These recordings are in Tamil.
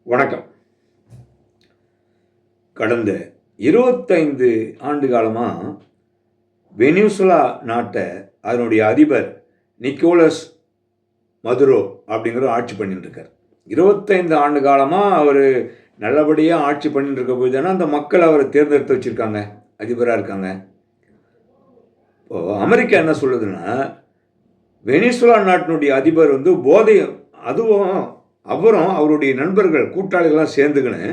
வணக்கம். கடந்த 25 ஆண்டு காலமாக வெனிசுலா நாட்டை அதனுடைய அதிபர் நிக்கோலஸ் மதுரோ அப்படிங்கிற ஆட்சி பண்ணிட்டு இருக்கார். 25 ஆண்டு காலமாக அவர் நல்லபடியாக ஆட்சி பண்ணிட்டு இருக்க போது தானே அந்த மக்கள் அவரை தேர்ந்தெடுத்து வச்சுருக்காங்க, அதிபராக இருக்காங்க. இப்போது அமெரிக்கா என்ன சொல்லுதுன்னா, வெனிசுலா நாட்டினுடைய அதிபர் போதை, அதுவும் அவரும் அவருடைய நண்பர்கள் கூட்டாளிகள்லாம் சேர்ந்துக்கின்னு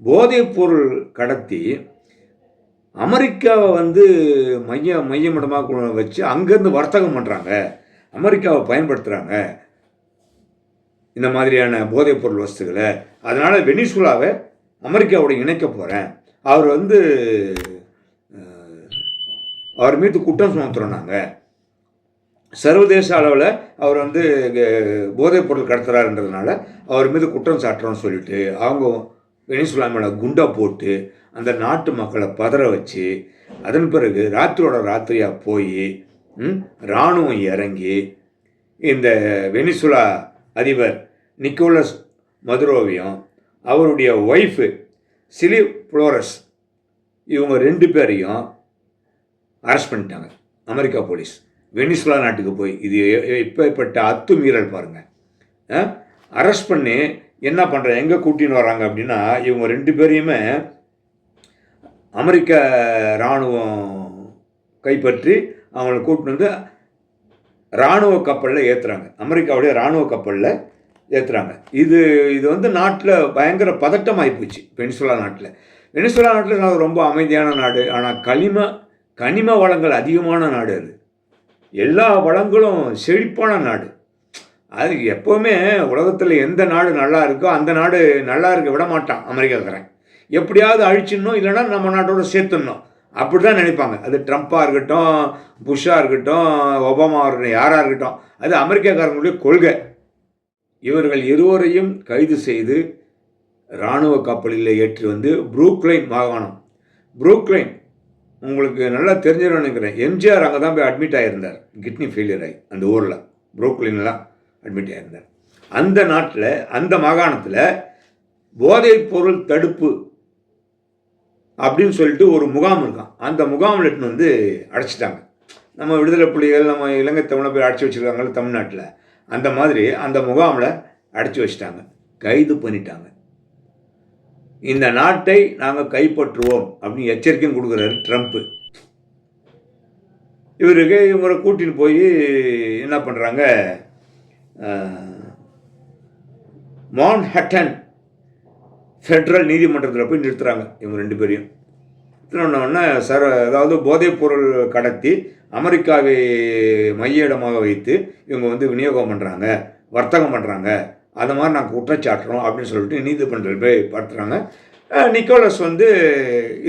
போதைப் பொருள் கடத்தி அமெரிக்காவை மையமிடமாக வச்சு அங்கேருந்து வர்த்தகம் பண்ணுறாங்க, அமெரிக்காவை பயன்படுத்துகிறாங்க இந்த மாதிரியான போதைப் பொருள் வஸ்துக்களை. அதனால் வெனிசுலாவை அமெரிக்காவோட இணைக்க போகிறேன், அவர் மீது குற்றம் சுமத்துறோம் நாங்கள், சர்வதேச அளவில் அவர் போதைப் பொருள் கடத்துறாருன்றதுனால அவர் மீது குற்றம் சாட்டுறோன்னு சொல்லிட்டு அவங்க வெனிசுலா மேலே குண்டா போட்டு அந்த நாட்டு மக்களை பதற வச்சு, அதன் பிறகு ராத்திரியோட ராத்திரியாக போய் இராணுவம் இறங்கி இந்த வெனிசுலா அதிபர் நிக்கோலஸ் மதுரோவையும் அவருடைய ஒய்ஃபு சிலி ஃப்ளோரஸ் இவங்க 2 பேரையும் அரெஸ்ட் பண்ணிட்டாங்க அமெரிக்கா போலீஸ். வெனிசுலா நாட்டுக்கு போய் இது இப்பேற்பட்ட அத்துமீறல் பாருங்கள். அரெஸ்ட் பண்ணி என்ன பண்ணுற எங்கே கூட்டின்னு வராங்க அப்படின்னா, இவங்க 2 பேரையுமே அமெரிக்க இராணுவம் கைப்பற்றி அவங்கள கூட்டின்னு இராணுவ கப்பலில் ஏற்றுறாங்க, அமெரிக்காவுடைய இராணுவ கப்பலில் ஏற்றுறாங்க. இது நாட்டில் பயங்கர பதட்டம் ஆகிப்போச்சு வெனிசுலா நாட்டில். வெனிசுலா நாட்டில் ரொம்ப அமைதியான நாடு, ஆனால் கனிம வளங்கள் அதிகமான நாடு, அது எல்லா வளங்களும் செழிப்பான நாடு. அது எப்போவுமே உலகத்தில் எந்த நாடு நல்லா இருக்கோ அந்த நாடு நல்லா இருக்க விட மாட்டான் அமெரிக்காக்காரன். எப்படியாவது அழிச்சிடணும், இல்லைனா நம்ம நாட்டோட சேர்த்துடணும், அப்படி தான் நினைப்பாங்க. அது ட்ரம்ப்பாக இருக்கட்டும், புஷ்ஷாக இருக்கட்டும், ஒபாமாவாக இருக்கட்டும், யாராக இருக்கட்டும், அது அமெரிக்காக்காரங்களுடைய கொள்கை. இவர்கள் இருவரையும் கைது செய்து இராணுவ கப்பலில் ஏற்றி புரூக்ளைன் மாகாணம், புரூக்ளைன் உங்களுக்கு நல்லா தெரிஞ்சிடும் நினைக்கிறேன், எம்ஜிஆர் அங்கே தான் போய் அட்மிட் ஆகியிருந்தார், கிட்னி ஃபெயிலியர் ஆகி அந்த ஊரில் புரூக்ளைன்லாம் அட்மிட் ஆகியிருந்தார். அந்த நாட்டில் அந்த மாகாணத்தில் போதைப் பொருள் தடுப்பு அப்படின்னு சொல்லிட்டு ஒரு முகாம் இருக்கான். அந்த முகாமில் எடுத்துன்னு அடைச்சிட்டாங்க. நம்ம விடுதலை புலிகள், நம்ம இலங்கை தமிழை போய் அடைச்சி வச்சுருக்காங்கல்ல தமிழ்நாட்டில், அந்த மாதிரி அந்த முகாமில் அடைச்சி வச்சுட்டாங்க, கைது பண்ணிட்டாங்க. இந்த நாட்டை நாங்கள் கைப்பற்றுவோம் அப்படின்னு எச்சரிக்கையும் கொடுக்குறாரு ட்ரம்ப்பு. இவரை கூட்டின்னு போய் என்ன பண்ணுறாங்க, மான்ஹட்டன் ஃபெட்ரல் நீதிமன்றத்தில் போய் நிறுத்துகிறாங்க இவங்க 2 பேரையும். நிறுத்தினோடனே அதாவது போதைப் பொருள் கடத்தி அமெரிக்காவை மைய இடமாக வைத்து இவங்க விநியோகம் பண்ணுறாங்க, வர்த்தகம் பண்ணுறாங்க, அது மாதிரி நாங்கள் குற்றச்சாட்டுறோம் அப்படின்னு சொல்லிட்டு நீதிமன்றத்தில் போய் படுத்துகிறாங்க. நிக்கோலஸ்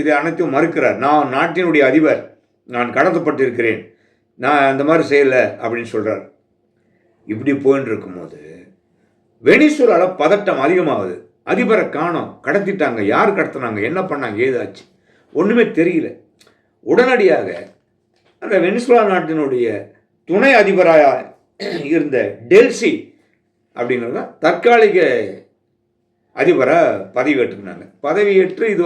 இது அனைத்தையும் மறுக்கிறார். நான் நாட்டினுடைய அதிபர், நான் கடத்தப்பட்டிருக்கிறேன், நான் அந்த மாதிரி செய்யலை அப்படின்னு சொல்கிறார். இப்படி போயின்னு இருக்கும்போது வெனிசுலாவில் பதட்டம் அதிகமாகுது. அதிபரை காணோம், கடத்திட்டாங்க, யார் கடத்தினாங்க, என்ன பண்ணாங்க, ஏதாச்சு ஒன்றுமே தெரியல. உடனடியாக அந்த வெனிசுலா நாட்டினுடைய துணை அதிபராக இருந்த டெல்சி அப்படிங்கிறது தற்காலிக அதிபராக பதவியேற்றுனாங்க. பதவியேற்று இது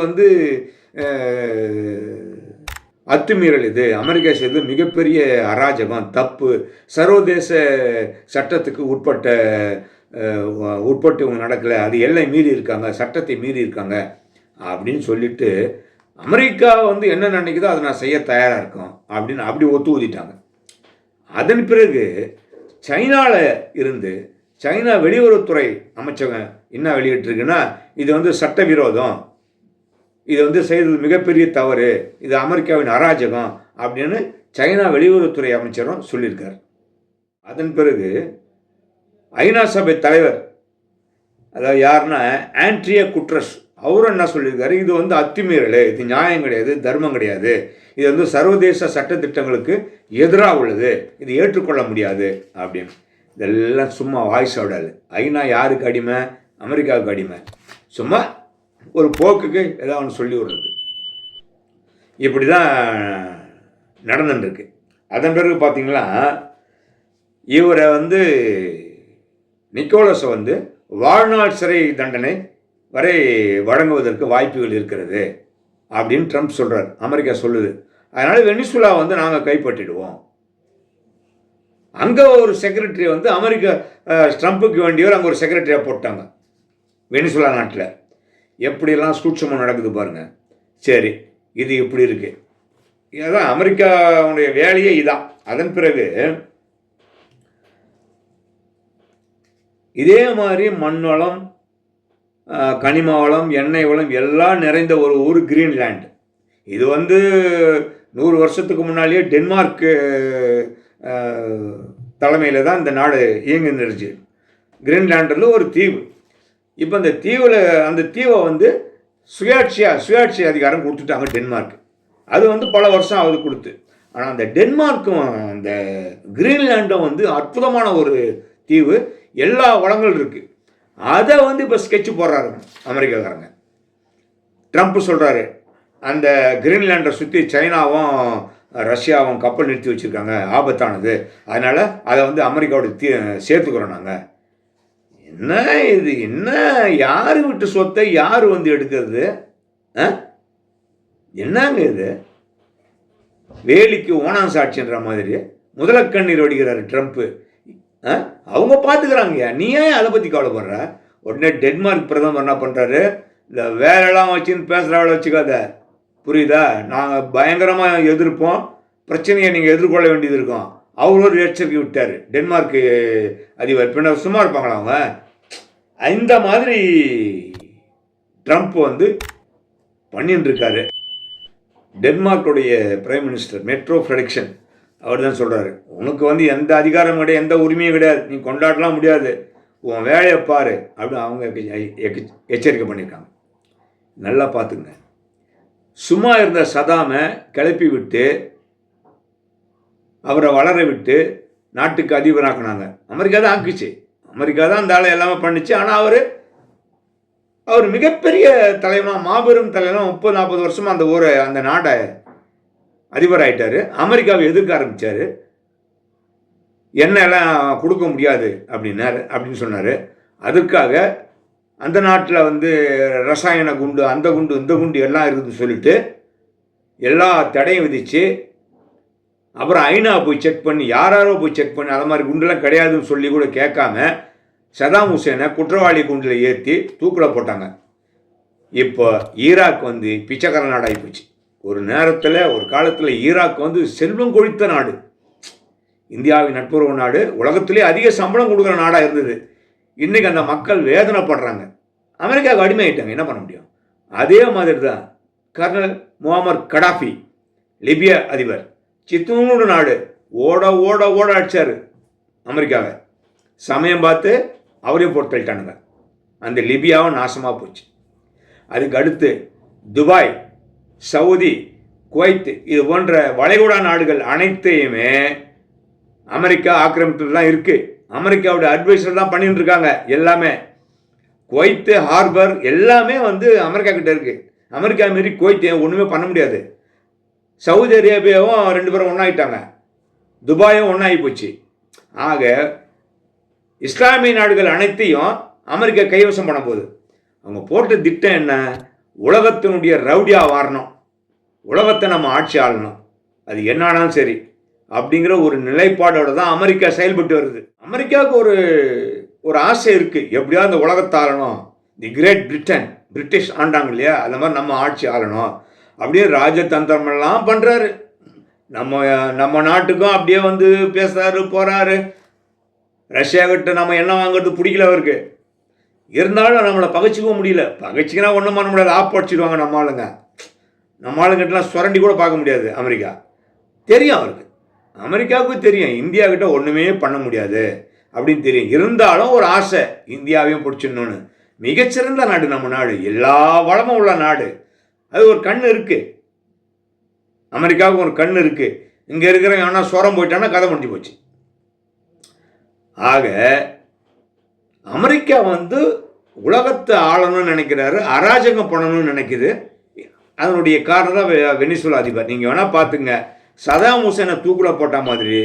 அத்துமீறல், இது அமெரிக்கா செய்தது மிகப்பெரிய அராஜகம், தப்பு, சர்வதேச சட்டத்துக்கு உட்பட்டு இவங்க நடக்கலை, அது எல்லை மீறி இருக்காங்க, சட்டத்தை மீறி இருக்காங்க அப்படின்னு சொல்லிட்டு அமெரிக்கா என்ன நினைக்குதோ அதை நான் செய்ய தயாராக இருக்கோம் அப்படின்னு அப்படி ஊதிட்டாங்க. அதன் பிறகு சைனாவில் இருந்து சைனா வெளியுறவுத்துறை அமைச்சகம் என்ன வெளியிட்டிருக்குன்னா, இது சட்டவிரோதம், இது செய்தது மிகப்பெரிய தவறு, இது அமெரிக்காவின் அராஜகம் அப்படின்னு சைனா வெளியுறவுத்துறை அமைச்சரும் சொல்லியிருக்கார். அதன் பிறகு ஐநா சபை தலைவர், அதாவது யாருன்னா ஆண்ட்ரியா குட்ரஸ், அவரும் என்ன சொல்லியிருக்காரு, இது அத்துமீறல், இது நியாயம் கிடையாது, தர்மம் கிடையாது, இது சர்வதேச சட்டத்திட்டங்களுக்கு எதிராக உள்ளது, இது ஏற்றுக்கொள்ள முடியாது அப்படின்னு. இதெல்லாம் சும்மா வாய்ஸ் விடாது. ஐநா யாருக்கு அடிமை, அமெரிக்காவுக்கு அடிமை, சும்மா ஒரு போக்குக்கு ஏதாவது ஒன்று சொல்லி விடுறது. இப்படி தான் நடந்துட்டுருக்கு. அதன் பிறகு பார்த்தீங்கன்னா இவரை நிக்கோலஸை வாழ்நாள் சிறை தண்டனை வரை வழங்குவதற்கு வாய்ப்புகள் இருக்கிறது அப்படின்னு ட்ரம்ப் சொல்கிறார். அமெரிக்கா சொல்லுது. அதனால் வெனிசுலா வந்து நாங்கள் கைப்பற்றிடுவோம். அங்கே ஒரு செக்ரட்டரி வந்து அமெரிக்கா ட்ரம்ப்புக்கு வேண்டியவர் அங்கே ஒரு செக்ரட்டரியாக போட்டாங்க வெனிசுலா நாட்டில். எப்படியெல்லாம் சூட்சமாக நடக்குது பாருங்கள். சரி, இது இப்படி இருக்குது. இதுதான் அமெரிக்காவுடைய வேலையே இதான். அதன் பிறகு இதே மாதிரி மண் வளம், கனிம வளம், எண்ணெய் வளம் எல்லாம் நிறைந்த ஒரு ஊர் கிரீன்லேண்ட். இது வந்து 100 வருஷத்துக்கு முன்னாலேயே டென்மார்க்கு தலைமையில் தான் இந்த நாடு இயங்கி நின்றுச்சு. கிரீன்லேண்டில் ஒரு தீவு. இப்போ அந்த தீவை வந்து சுயாட்சி அதிகாரம் கொடுத்துட்டாங்க டென்மார்க். அது வந்து பல வருஷம் ஆகுது கொடுத்து. ஆனால் அந்த டென்மார்க்கும் அந்த கிரீன்லேண்டும் வந்து அற்புதமான ஒரு தீவு, எல்லா வளங்கள் இருக்குது. அதை வந்து இப்போ ஸ்கெட்சு போடுறாருங்க அமெரிக்காக்காரங்க. ட்ரம்ப் சொல்கிறாரு, அந்த கிரீன்லேண்டை சுற்றி சைனாவும் ரஷ்யாவும் கப்பல் நிறுத்தி வச்சுருக்காங்க, ஆபத்தானது, அதனால் அதை வந்து அமெரிக்காவோட சேர்த்துக்கிறோம் நாங்கள். என்ன இது, என்ன யார் விட்டு சொத்தை யார் வந்து எடுக்கிறது? என்னங்க இது? வேலிக்கு ஓனான் சாட்சின்ற மாதிரி முதலக்கண்ணீர் வடிக்கிறாரு ட்ரம்ப்பு. அவங்க பார்த்துக்கிறாங்கய்யா, நீ ஏன் அதை பற்றி கவலைப்படுற? உடனே டென்மார்க் பிரதமர் என்ன பண்ணுறாரு, இந்த வேலையெல்லாம் வச்சுன்னு பேசுகிறவளை வச்சுக்காத, புரியுதா? நாங்கள் பயங்கரமாக எதிர்ப்போம், பிரச்சனையை நீங்கள் எதிர்கொள்ள வேண்டியது இருக்கும். அவர் ஒரு எச்சரிக்கை விட்டார் டென்மார்க்கு அதிபர். பின்ன சும்மா இருப்பாங்களா அவங்க? இந்த மாதிரி ட்ரம்ப் வந்து பண்ணின்னு இருக்காரு. டென்மார்க்குடைய பிரைம் மினிஸ்டர் மெட்ரோ ஃப்ரெடிக்சன் அவர் தான் சொல்கிறாரு, உனக்கு வந்து எந்த அதிகாரம் கிடையாது, எந்த உரிமையும் கிடையாது, நீ கொண்டாடலாம் முடியாது, உன் வேலையை பாரு அப்படின்னு அவங்க எச்சரிக்கை பண்ணியிருக்காங்க. நல்லா பார்த்துங்க. சும்மா இருந்த சதாமை கிளப்பி விட்டு அவரை வளர விட்டு நாட்டுக்கு அதிபராக்கினாங்க. அமெரிக்கா தான் ஆக்குச்சு, அமெரிக்கா தான் அந்த ஆளை எல்லாமே பண்ணிச்சு. ஆனால் அவர் மிகப்பெரிய தலைவனாக, மாபெரும் தலைவனாக 30-40 வருஷமாக அந்த ஊரை, அந்த நாட்டை அதிபர் ஆகிட்டார். அமெரிக்காவை எதிர்க்க ஆரம்பித்தார். எண்ணெயெல்லாம் கொடுக்க முடியாது அப்படின்னு சொன்னார். அதுக்காக அந்த நாட்டில் வந்து ரசாயன குண்டு, அந்த குண்டு, இந்த குண்டு எல்லாம் இருக்குதுன்னு சொல்லிட்டு எல்லா தடையும் விதித்து, அப்புறம் ஐநா போய் செக் பண்ணி, யாரோ போய் செக் பண்ணி அது மாதிரி குண்டெல்லாம் கிடையாதுன்னு சொல்லி கூட கேட்காம சதாம் ஹுசேனை குற்றவாளி குண்டில் ஏற்றி தூக்கில் போட்டாங்க. இப்போ ஈராக் வந்து பிச்சைக்கார நாடாகி போச்சு. ஒரு நேரத்தில், ஒரு காலத்தில் ஈராக் வந்து செல்வம் கொழித்த நாடு, இந்தியாவின் நட்புறவு நாடு, உலகத்திலே அதிக சம்பளம் கொடுக்குற நாடாக இருந்தது. இன்றைக்கி அந்த மக்கள் வேதனைப்படுறாங்க, அமெரிக்காவுக்கு அடிமையாயிட்டாங்க. என்ன பண்ண முடியும்? அதே மாதிரி தான் கர்னல் முகமது கடாஃபி, லிபியா அதிபர், சித்தூனோட நாடு, ஓட ஓட ஓட அடித்தார் அமெரிக்காவை. சமயம் பார்த்து அவரையும் போட்டு தள்ளிட்டானுங்க. அந்த லிபியாவும் நாசமாக போச்சு. அதுக்கு அடுத்து துபாய், சவுதி, குவைத், இது போன்ற வளைகுடா நாடுகள் அனைத்தையுமே அமெரிக்கா ஆக்கிரமித்து தான் இருக்குது. அமெரிக்காவுடைய அட்வைசர் தான் பண்ணிட்டு இருக்காங்க எல்லாமே. குவைத்து ஹார்பர் எல்லாமே வந்து அமெரிக்கா கிட்ட இருக்குது. அமெரிக்கா மாரி குவைத் ஒன்றுமே பண்ண முடியாது. சவுதி அரேபியாவும் 2 பேரும் ஒன்றாயிட்டாங்க, துபாயும் ஒன்றாகி போச்சு. ஆக இஸ்லாமிய நாடுகள் அனைத்தையும் அமெரிக்கா கைவசம் பண்ண போகுது. அவங்க போட்ட திட்டம் என்ன? உலகத்தினுடைய ரவுடியாக வாரணும், உலகத்தை நம்ம ஆட்சி ஆளணும், அது என்னானாலும் சரி அப்படிங்கிற ஒரு நிலைப்பாடோடு தான் அமெரிக்கா செயல்பட்டு வருது. அமெரிக்காவுக்கு ஒரு ஆசை இருக்குது, எப்படியா அந்த உலகத்தை ஆளணும். தி கிரேட் பிரிட்டிஷ் ஆண்டாங்க இல்லையா, அந்த மாதிரி நம்ம ஆட்சி ஆளணும் அப்படியே ராஜதந்திரமெல்லாம் பண்ணுறாரு. நம்ம நாட்டுக்கும் அப்படியே வந்து பேசுகிறாரு, போகிறாரு. ரஷ்யாக்கிட்ட நம்ம எண்ணெய் வாங்குறது பிடிக்கல அவருக்கு. இருந்தாலும் நம்மளை பகைச்சிக்கவும் முடியல. பகைச்சிக்கினா ஒன்றும் பண்ண முடியாது, ஆப்படிச்சிடுவாங்க நம்ம ஆளுங்க. நம்ம ஆளுங்கிட்டலாம் சுரண்டி கூட பார்க்க முடியாது. அமெரிக்கா தெரியும் அவருக்கு, அமெரிக்காவுக்கும் தெரியும் இந்தியாக்கிட்ட ஒன்றுமே பண்ண முடியாது அப்படின்னு தெரியும். இருந்தாலும் ஒரு ஆசை, இந்தியாவையும் பிடிச்சிடணுன்னு. மிகச்சிறந்த நாடு நம்ம நாடு, எல்லா வளமும் உள்ள நாடு. அது ஒரு கண் இருக்குது, அமெரிக்காவுக்கு ஒரு கண் இருக்குது. இங்கே இருக்கிறவங்க ஆனால் சோரம் போயிட்டான்னா கதை முடிஞ்சு போச்சு. ஆக அமெரிக்கா வந்து உலகத்தை ஆளணும்னு நினைக்கிறாரு, அராஜகம் பண்ணணும்னு நினைக்குது. அதனுடைய காரணம் தான் வெனிசுலா அதிபர். நீங்கள் வேணால் பார்த்துங்க, சதாம் ஹுசேனை தூக்கில் போட்ட மாதிரி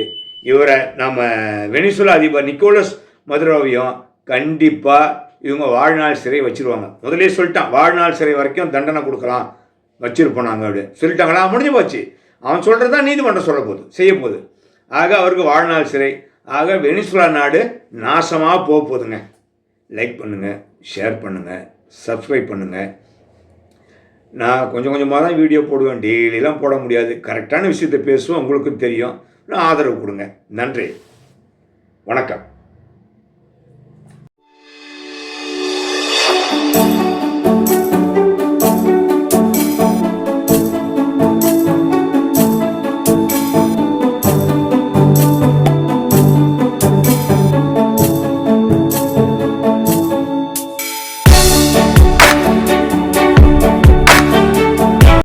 இவரை நம்ம வெனிசுலா அதிபர் நிக்கோலஸ் மதுரோவையும் கண்டிப்பாக இவங்க வாழ்நாள் சிறை வச்சுருவாங்க. முதலே சொல்லிட்டான், வாழ்நாள் சிறை வரைக்கும் தண்டனை கொடுக்கலாம், வச்சுருப்போம் நாங்கள் அப்படி சொல்லிட்டாங்களா, முடிஞ்சு போச்சு. அவன் சொல்கிறது தான் நீதிமன்றம் சொல்ல போகுது, செய்ய போகுது. ஆக அவருக்கு வாழ்நாள் சிறை. ஆக வெனிசுலா நாடு நாசமாக போக போகுதுங்க. லைக் பண்ணுங்கள், ஷேர் பண்ணுங்கள், சப்ஸ்கிரைப் பண்ணுங்கள். நான் கொஞ்சம் கொஞ்சமாக தான் வீடியோ போடுவேன், டெய்லியெலாம் போட முடியாது. கரெக்டான விஷயத்தை பேசுவோம், உங்களுக்கும் தெரியும். ஆதரவு கொடுங்க. நன்றி, வணக்கம்.